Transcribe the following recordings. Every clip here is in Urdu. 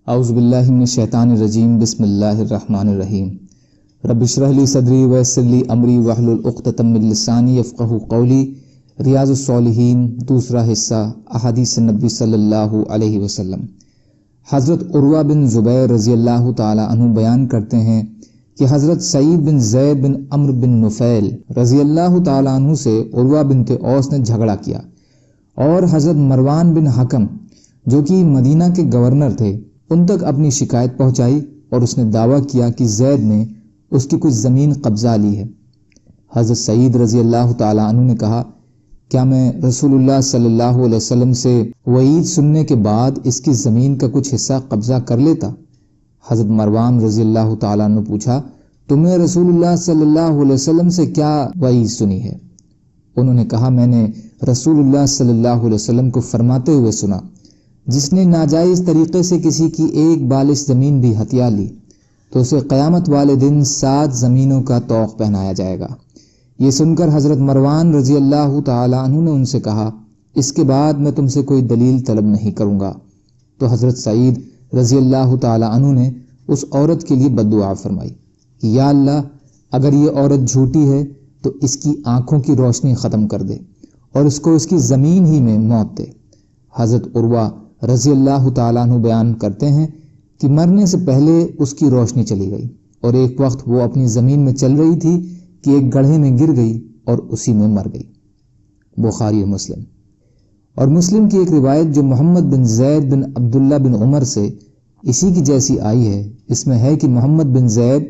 اعوذ باللہ من الشیطان الرجیم بسم اللہ الرحمن الرحیم رب اشرح لی صدری ویسر لی امری واحلل عقدۃ من لسانی یفقہوا قولی۔ ریاض الصالحین دوسرا حصہ، احادیث نبی صلی اللہ علیہ وسلم۔ حضرت عروہ بن زبیر رضی اللہ تعالی عنہ بیان کرتے ہیں کہ حضرت سعید بن زید بن عمرو بن نفیل رضی اللہ تعالی عنہ سے عروہ بنت اوس نے جھگڑا کیا اور حضرت مروان بن حکم جو کہ مدینہ کے گورنر تھے ان تک اپنی شکایت پہنچائی اور اس نے دعویٰ کیا کہ زید نے اس کی کچھ زمین قبضہ لی ہے۔ حضرت سعید رضی اللہ تعالی عنہ نے کہا، کیا میں رسول اللہ صلی اللہ علیہ وسلم سے وعید سننے کے بعد اس کی زمین کا کچھ حصہ قبضہ کر لیتا؟ حضرت مروان رضی اللہ تعالیٰ عنہ پوچھا، تم نے رسول اللہ صلی اللہ علیہ وسلم سے کیا وعید سنی ہے؟ انہوں نے کہا، میں نے رسول اللہ صلی اللہ علیہ وسلم کو فرماتے ہوئے سنا، جس نے ناجائز طریقے سے کسی کی ایک بالش زمین بھی ہتھیا لی تو اسے قیامت والے دن 7 زمینوں کا طوق پہنایا جائے گا۔ یہ سن کر حضرت مروان رضی اللہ تعالی عنہ نے ان سے کہا، اس کے بعد میں تم سے کوئی دلیل طلب نہیں کروں گا۔ تو حضرت سعید رضی اللہ تعالی عنہ نے اس عورت کے لیے بد دعا فرمائی کہ یا اللہ، اگر یہ عورت جھوٹی ہے تو اس کی آنکھوں کی روشنی ختم کر دے اور اس کو اس کی زمین ہی میں موت دے۔ حضرت عروہ رضی اللہ تعالیٰ عنہ بیان کرتے ہیں کہ مرنے سے پہلے اس کی روشنی چلی گئی اور ایک وقت وہ اپنی زمین میں چل رہی تھی کہ ایک گڑھے میں گر گئی اور اسی میں مر گئی۔ بخاری و مسلم۔ اور مسلم کی ایک روایت جو محمد بن زید بن عبداللہ بن عمر سے اسی کی جیسی آئی ہے، اس میں ہے کہ محمد بن زید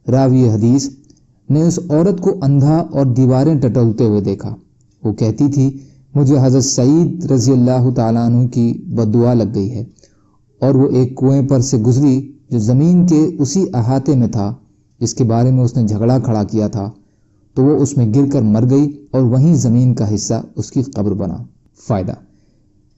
راوی حدیث نے اس عورت کو اندھا اور دیواریں ٹٹولتے ہوئے دیکھا۔ وہ کہتی تھی، مجھے حضرت سعید رضی اللہ تعالیٰ عنہ کی بد دعا لگ گئی ہے، اور وہ ایک کنویں پر سے گزری جو زمین کے اسی احاطے میں تھا جس کے بارے میں اس نے جھگڑا کھڑا کیا تھا، تو وہ اس میں گر کر مر گئی اور وہیں زمین کا حصہ اس کی قبر بنا۔ فائدہ: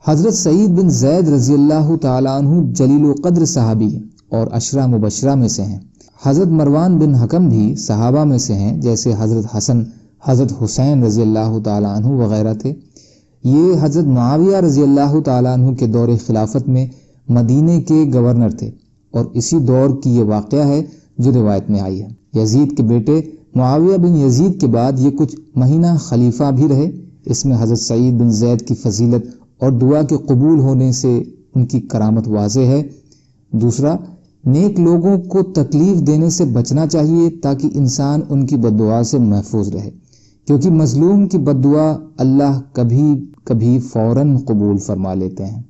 حضرت سعید بن زید رضی اللہ تعالیٰ عنہ جلیل و قدر صحابی اور عشرہ مبشرہ میں سے ہیں۔ حضرت مروان بن حکم بھی صحابہ میں سے ہیں، جیسے حضرت حسن، حضرت حسین رضی اللہ تعالیٰ عنہ وغیرہ تھے۔ یہ حضرت معاویہ رضی اللہ تعالیٰ عنہ کے دور خلافت میں مدینے کے گورنر تھے، اور اسی دور کی یہ واقعہ ہے جو روایت میں آئی ہے۔ یزید کے بیٹے معاویہ بن یزید کے بعد یہ کچھ مہینہ خلیفہ بھی رہے۔ اس میں حضرت سعید بن زید کی فضیلت اور دعا کے قبول ہونے سے ان کی کرامت واضح ہے۔ دوسرا، نیک لوگوں کو تکلیف دینے سے بچنا چاہیے تاکہ انسان ان کی بد دعا سے محفوظ رہے، کیونکہ مظلوم کی بد دعا اللہ کبھی کبھی فوراً قبول فرما لیتے ہیں۔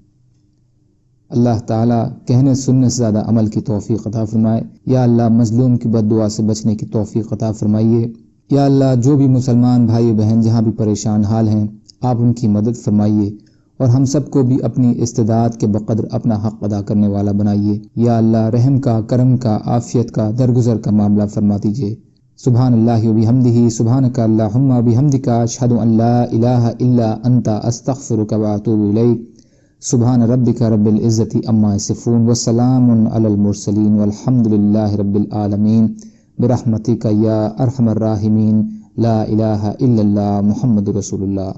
اللہ تعالیٰ کہنے سننے سے زیادہ عمل کی توفیق عطا فرمائے۔ یا اللہ، مظلوم کی بد دعا سے بچنے کی توفیق عطا فرمائیے۔ یا اللہ، جو بھی مسلمان بھائی بہن جہاں بھی پریشان حال ہیں، آپ ان کی مدد فرمائیے اور ہم سب کو بھی اپنی استطاعت کے بقدر اپنا حق ادا کرنے والا بنائیے۔ یا اللہ، رحم کا، کرم کا، عافیت کا، درگزر کا معاملہ فرما دیجیے۔ سبحان اللہ و بحمدہ، سبحانک اللہم و بحمدک، اشہد ان لا الہ الا انت، استغفرک و اتوب الیک۔ سبحان ربک رب العزت عما یصفون وسلام علی المرسلین والحمد للہ رب العالمین، برحمتک یا ارحم الراحمین، لا الہ الا اللہ، محمد رسول اللہ۔